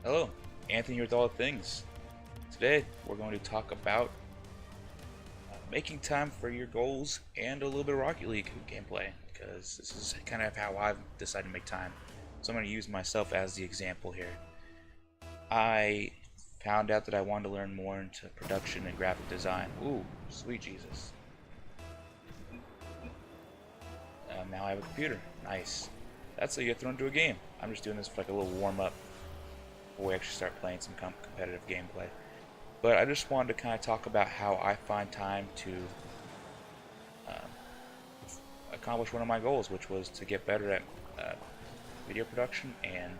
Hello, Anthony here with All Things. Today we're going to talk about making time for your goals and a little bit of Rocket League gameplay, because this is kind of how I've decided to make time. So I'm going to use myself as the example here. I found out that I wanted to learn more into production and graphic design. Ooh, sweet Jesus. Now I have a computer. Nice. That's how you get thrown into a game. I'm just doing this for like a little warm-up before we actually start playing some competitive gameplay. But I just wanted to kind of talk about how I find time to accomplish one of my goals, which was to get better at video production and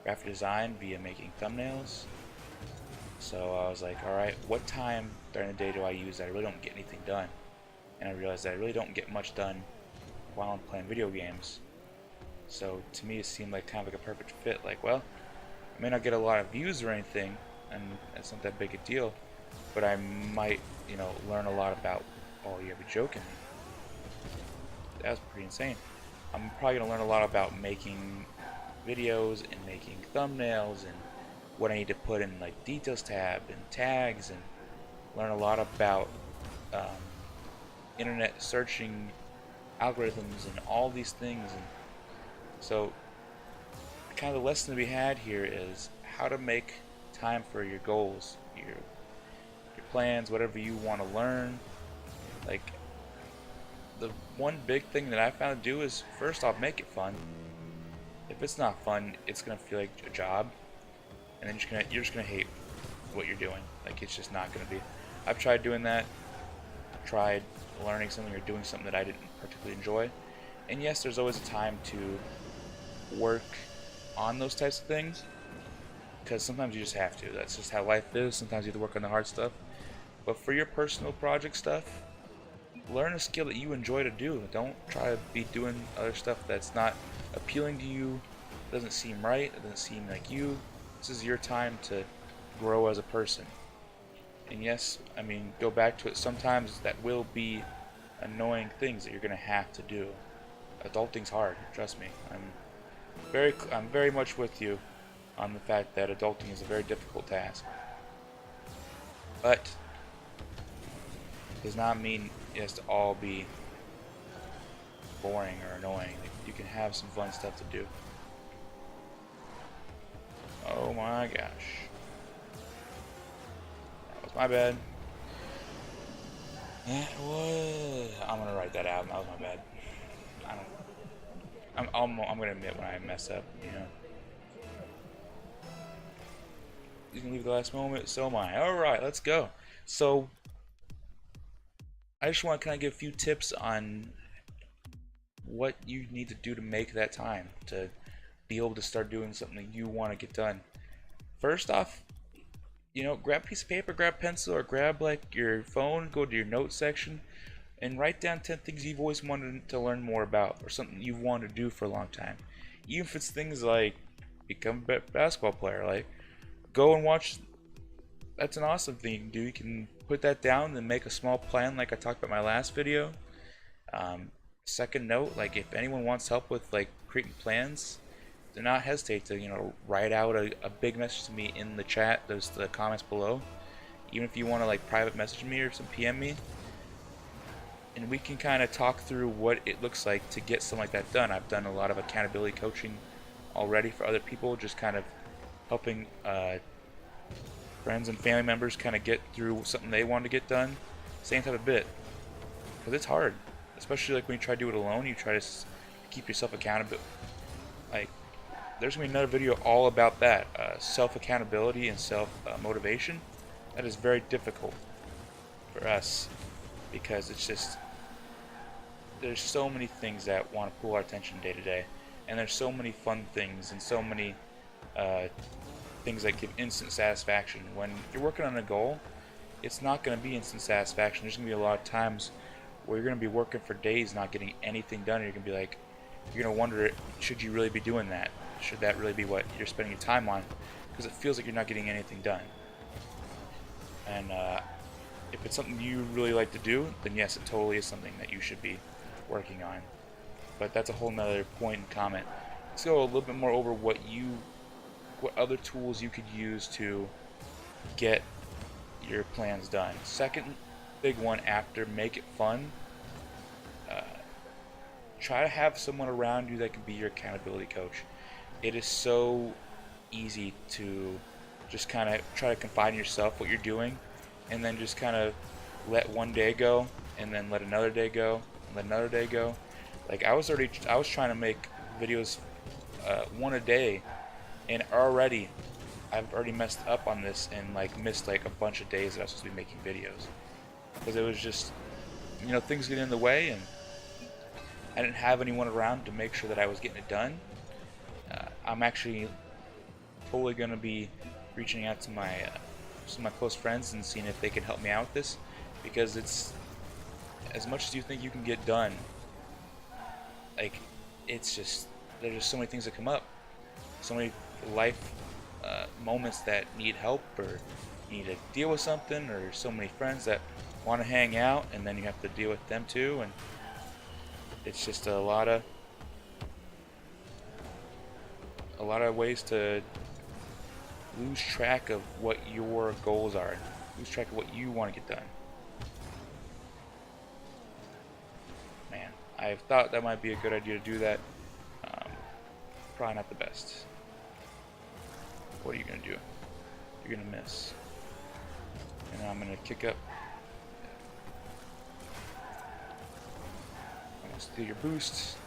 graphic design via making thumbnails. So I was like, alright, what time during the day do I use that I really don't get anything done? And I realized that I really don't get much done while I'm playing video games. So to me it seemed like kind of like a perfect fit. Like, well, I may not get a lot of views or anything, and it's not that big a deal, but I might, learn a lot about, oh, you're joking me. That was pretty insane. I'm probably going to learn a lot about making videos and making thumbnails and what I need to put in like details tab and tags, and learn a lot about internet searching algorithms and all these things. And so kind of the lesson to be had here is how to make time for your goals, your plans, whatever you want to learn. Like, the one big thing that I found to do is, first off, make it fun. If it's not fun, it's gonna feel like a job, and then you're just gonna hate what you're doing. Like, it's just not gonna be. I've tried doing that. I've tried learning something or doing something that I didn't particularly enjoy. And yes, there's always a time to work on those types of things, because sometimes you just have to. That's just how life is. Sometimes you have to work on the hard stuff. But for your personal project stuff, learn a skill that you enjoy to do. Don't try to be doing other stuff that's not appealing to you, doesn't seem right, it doesn't seem like you. This is your time to grow as a person. And yes, I mean, go back to it, sometimes that will be annoying things that you're going to have to do. Adulting's hard, trust me. I'm very much with you on the fact that adulting is a very difficult task. But it does not mean it has to all be boring or annoying. You can have some fun stuff to do. Oh my gosh. That was my bad. I'm gonna write that out. That was my bad. I'm gonna admit when I mess up, You can leave the last moment, so am I. Alright, let's go. So, I just want to kind of give a few tips on what you need to do to make that time, to be able to start doing something that you want to get done. First off, grab a piece of paper, grab a pencil, or grab like your phone, go to your notes section, and write down 10 things you've always wanted to learn more about, or something you've wanted to do for a long time. Even if it's things like become a basketball player, like go and watch. That's an awesome thing you can do. You can put that down and make a small plan like I talked about in my last video. Second note, like if anyone wants help with like creating plans, do not hesitate to write out a big message to me in the chat, the comments below. Even if you want to like private message me or some PM me, and we can kind of talk through what it looks like to get something like that done. I've done a lot of accountability coaching already for other people, just kind of helping friends and family members kind of get through something they want to get done. Same type of bit, because it's hard, especially like when you try to do it alone. You try to keep yourself accountable. Like, there's gonna be another video all about that, self accountability and self motivation. That is very difficult for us, because it's just, there's so many things that want to pull our attention day to day, and there's so many fun things and so many things that give instant satisfaction. When you're working on a goal, it's not going to be instant satisfaction. There's going to be a lot of times where you're going to be working for days not getting anything done, and you're going to be like, you're going to wonder, should you really be doing that? Should that really be what you're spending your time on? Because it feels like you're not getting anything done. And if it's something you really like to do, then yes, it totally is something that you should be working on. But that's a whole nother point and comment. Let's go a little bit more over what what other tools you could use to get your plans done. Second big one after, make it fun. Uh, Try to have someone around you that can be your accountability coach. It is so easy to just kind of try to confide in yourself what you're doing, and then just kind of let one day go, and then let another day go, and let another day go. Like I was trying to make videos one a day, and I've already messed up on this and like missed like a bunch of days that I was supposed to be making videos because it was just, you know, things get in the way, and I didn't have anyone around to make sure that I was getting it done. I'm actually totally gonna be reaching out to some of my close friends and seeing if they can help me out with this, because it's, as much as you think you can get done, like it's just, there's just so many things that come up, so many life moments that need help or need to deal with something, or so many friends that want to hang out and then you have to deal with them too, and it's just a lot of ways to lose track of what your goals are, lose track of what you want to get done. Man, I thought that might be a good idea to do that. Probably not the best. What are you gonna do? You're gonna miss. And I'm gonna kick up. I'm gonna steal your boost.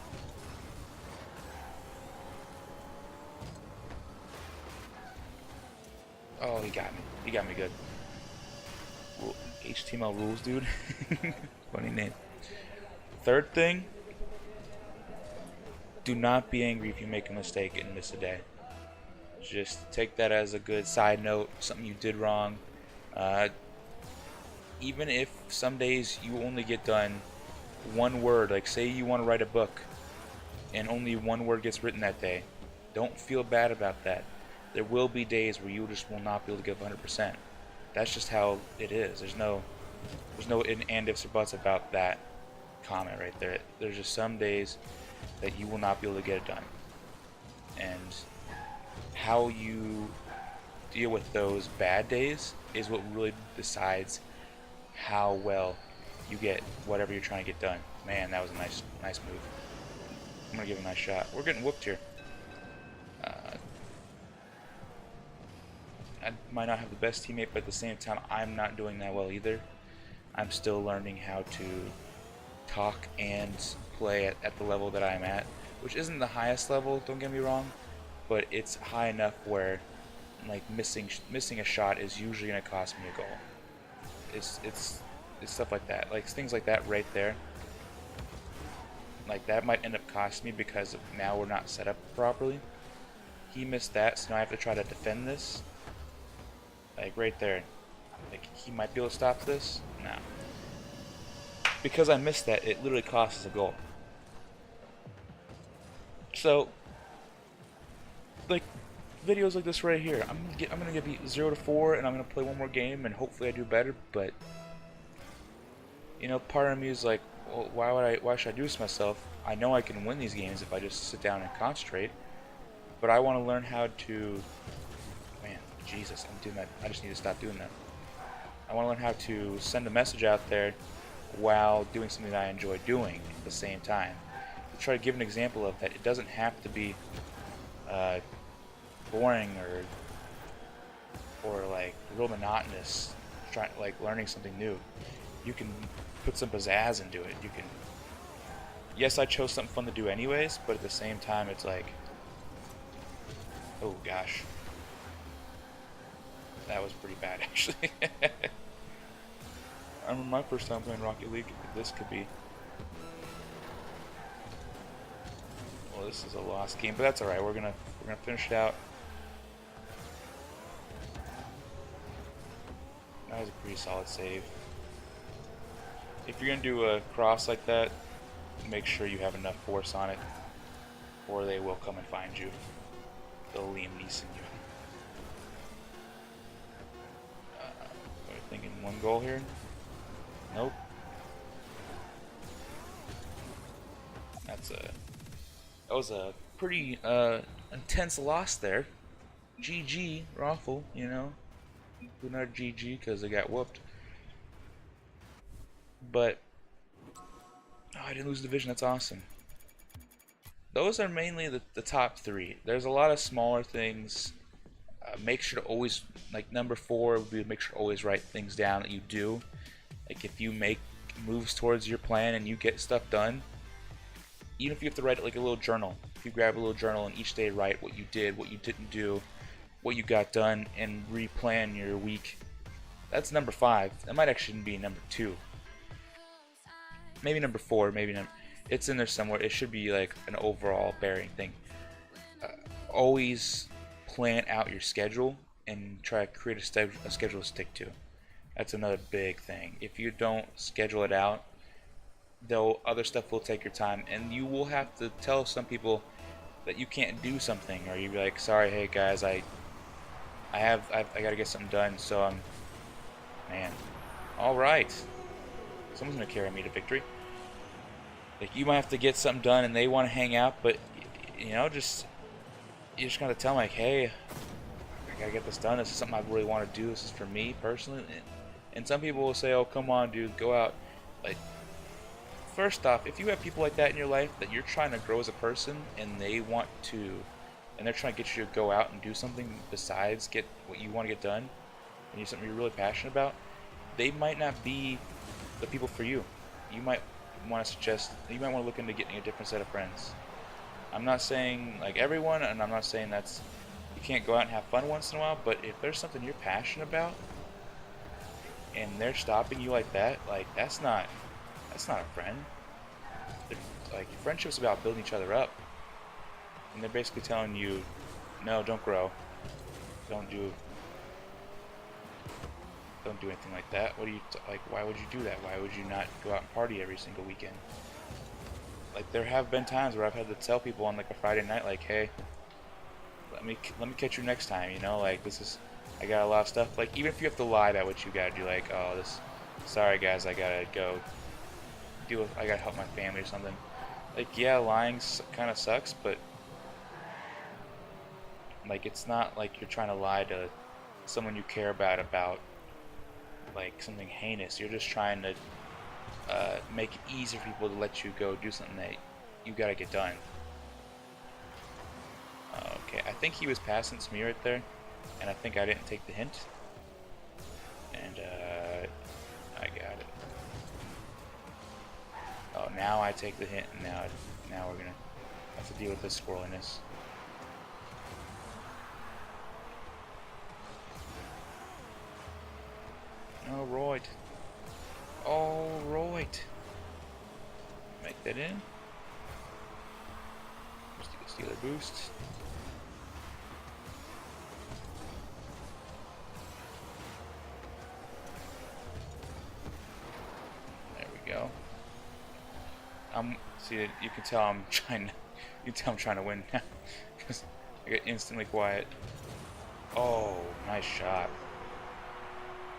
Oh, he got me. He got me good. HTML rules, dude. Funny name. Third thing, do not be angry if you make a mistake and miss a day. Just take that as a good side note, something you did wrong. Even if some days you only get done one word, like say you want to write a book and only one word gets written that day, don't feel bad about that. There will be days where you just will not be able to give 100%. That's just how it is. There's no and ifs or buts about that comment right there. There's just some days that you will not be able to get it done. And how you deal with those bad days is what really decides how well you get whatever you're trying to get done. Man, that was a nice move. I'm gonna give it a nice shot. We're getting whooped here. I might not have the best teammate, but at the same time, I'm not doing that well either. I'm still learning how to talk and play at the level that I'm at, which isn't the highest level, don't get me wrong, but it's high enough where like missing a shot is usually gonna cost me a goal. It's stuff like that, like things like that right there. Like that might end up costing me because of now we're not set up properly. He missed that, so now I have to try to defend this. Like right there, like he might be able to stop this. No, because I missed that, it literally costs us a goal. So, like videos like this right here, I'm gonna get beat 0-4, and I'm gonna play one more game, and hopefully I do better. But you know, part of me is like, well, why should I do this to myself? I know I can win these games if I just sit down and concentrate. But I want to learn how to. Man, Jesus, I'm doing that. I just need to stop doing that. I want to learn how to send a message out there while doing something that I enjoy doing at the same time. To try to give an example of that, it doesn't have to be boring or like real monotonous. Like learning something new. You can put some pizzazz into it. You can. Yes, I chose something fun to do anyways, but at the same time, it's like, oh gosh, that was pretty bad actually. I remember my first time playing Rocket League. This could be. Well, this is a lost game, but that's all right. We're gonna finish it out. That was a pretty solid save. If you're gonna do a cross like that, make sure you have enough force on it, or they will come and find you. They'll Liam Neeson you. We're thinking one goal here. Nope. That was a pretty intense loss there. GG, Raffle, you know. Another GG because they got whooped. But, oh, I didn't lose the division. That's awesome. Those are mainly the top three. There's a lot of smaller things. Make sure to always, like number 4 would be make sure to always write things down that you do. Like if you make moves towards your plan and you get stuff done, even if you have to write it like a little journal, if you grab a little journal and each day write what you did, what you didn't do, what you got done, and replan your week. That's number 5. That might actually be number 2. Maybe number 4, maybe number... It's in there somewhere. It should be like an overall bearing thing. Always plan out your schedule and try to create a schedule to stick to. That's another big thing. If you don't schedule it out, though, other stuff will take your time, and you will have to tell some people that you can't do something, or you be like, sorry, hey guys, I gotta get something done, so man, all right, someone's gonna carry me to victory. Like you might have to get something done, and they want to hang out, but you know, you just gotta tell them like, hey, I gotta get this done. This is something I really want to do. This is for me personally. And some people will say, oh, come on, dude, go out. Like, first off, if you have people like that in your life that you're trying to grow as a person, and they're trying to get you to go out and do something besides get what you want to get done, and something you're really passionate about, they might not be the people for you. You might want to look into getting a different set of friends. I'm not saying like everyone, and I'm not saying you can't go out and have fun once in a while, but if there's something you're passionate about and they're stopping you like that, like that's not a friend. Like friendship's about building each other up, and they're basically telling you, no, don't grow, don't do anything like that. What do you like? Why would you do that? Why would you not go out and party every single weekend? Like there have been times where I've had to tell people on like a Friday night, like, hey, let me catch you next time. You know, like I got a lot of stuff. Like even if you have to lie about what you gotta do, like, oh, sorry guys, I gotta go I gotta help my family or something. Like yeah, lying kind of sucks, but like it's not like you're trying to lie to someone you care about like something heinous. You're just trying to make it easier for people to let you go do something that you gotta get done. Okay, I think he was passing to me right there, and I think I didn't take the hint. And I got it. Oh, now I take the hint, and now we're gonna have to deal with this squirreliness. Alright. Alright. Make that in. Just do a stealer boost. There we go. See, you can tell I'm trying to win now. Because I get instantly quiet. Oh, nice shot.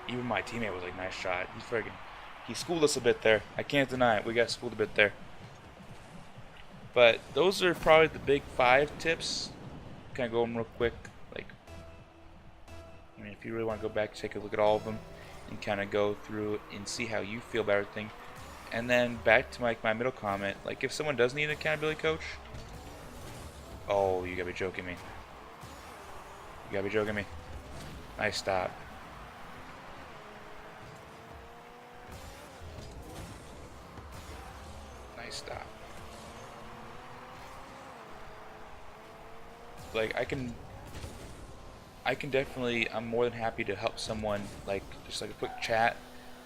Even my teammate was like, nice shot. He schooled us a bit there. I can't deny it. We got schooled a bit there. But those are probably the big 5 tips. Kind of go them real quick. Like, I mean, if you really want to go back, take a look at all of them and kind of go through and see how you feel about everything. And then back to my middle comment. Like, if someone does need an accountability coach, oh, you gotta be joking me. You gotta be joking me. Nice stop. Stop. Like I can definitely, I'm more than happy to help someone, like just like a quick chat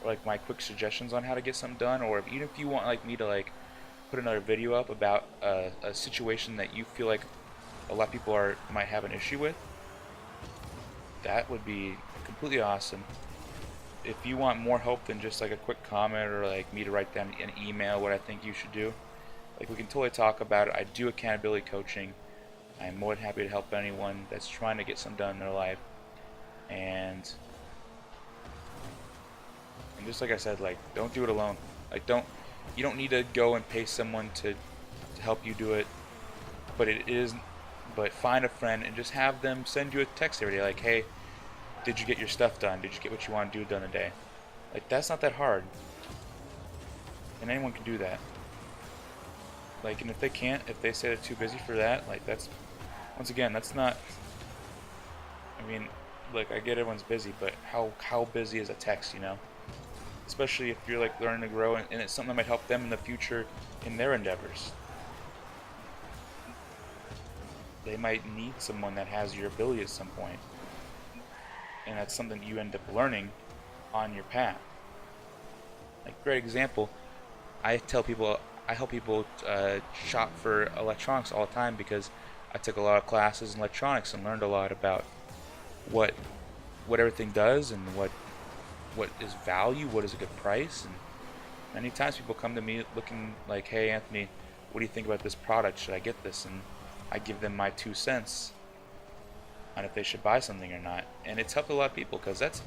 or like my quick suggestions on how to get something done, or even if you want like me to like put another video up about a situation that you feel like a lot of people might have an issue with, that would be completely awesome. If you want more help than just like a quick comment or like me to write down an email what I think you should do, like we can totally talk about it. I do accountability coaching. I'm more than happy to help anyone that's trying to get something done in their life. And just like I said, like don't do it alone. Like you don't need to go and pay someone to help you do it. But it is But find a friend and just have them send you a text every day, like, hey, did you get your stuff done? Did you get what you want to do done today? Like, that's not that hard. And anyone can do that. Like, and if they can't, if they say they're too busy for that, like, that's, once again, that's not, I mean, look, I get everyone's busy, but how busy is a text, you know? Especially if you're, like, learning to grow, and it's something that might help them in the future in their endeavors. They might need someone that has your ability at some point. And that's something you end up learning on your path. Like, great example, I help people shop for electronics all the time because I took a lot of classes in electronics and learned a lot about what everything does and what is value, what is a good price. And many times people come to me looking like, hey Anthony, what do you think about this product? Should I get this? And I give them my 2 cents on if they should buy something or not. And it's helped a lot of people, because that's,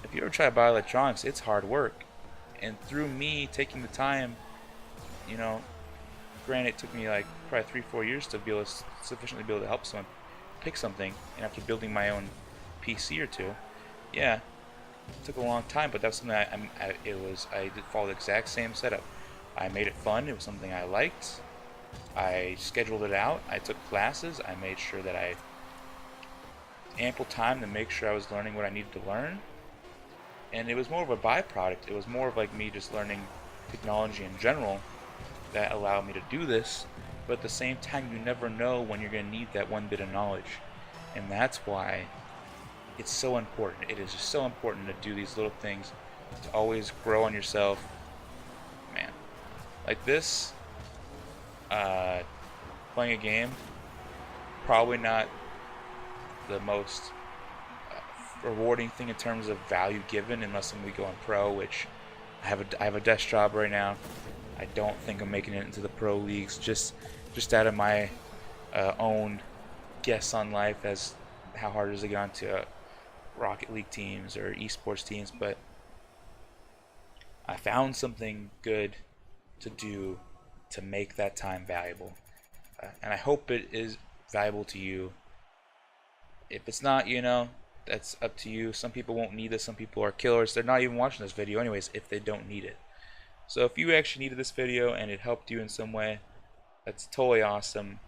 if you ever try to buy electronics, it's hard work. And through me taking the time, you know, granted it took me like probably 3-4 years to be able to sufficiently be able to help someone pick something, and after building my own PC or two, yeah, it took a long time, but that's something I did follow the exact same setup. I made it fun. It was something I liked. I scheduled it out. I took classes. I made sure that I ample time to make sure I was learning what I needed to learn. And it was more of a byproduct. It was more of like me just learning technology in general that allowed me to do this. But at the same time, you never know when you're going to need that one bit of knowledge. And that's why it's so important. It is just so important to do these little things, to always grow on yourself. Man, like this, playing a game, probably not the most rewarding thing in terms of value given, unless we go on pro, which I have a desk job right now. I don't think I'm making it into the pro leagues, just out of my own guess on life as how hard it is to get onto Rocket League teams or esports teams. But I found something good to do to make that time valuable, and I hope it is valuable to you. If it's not, you know, that's up to you. Some people won't need this. Some people are killers. They're not even watching this video anyways if they don't need it. So if you actually needed this video and it helped you in some way, that's totally awesome.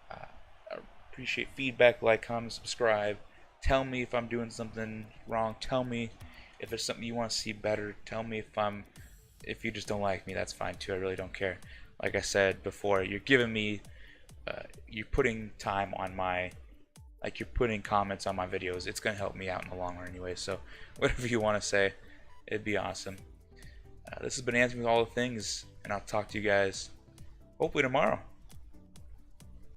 I appreciate feedback, like, comment, subscribe. Tell me if I'm doing something wrong. Tell me if there's something you want to see better. Tell me if you just don't like me. That's fine too. I really don't care. Like I said before, you're giving me, you're putting time on my, like, you're putting comments on my videos. It's gonna help me out in the long run anyway. So whatever you want to say, it'd be awesome. This has been Anthony with All the Things, and I'll talk to you guys hopefully tomorrow.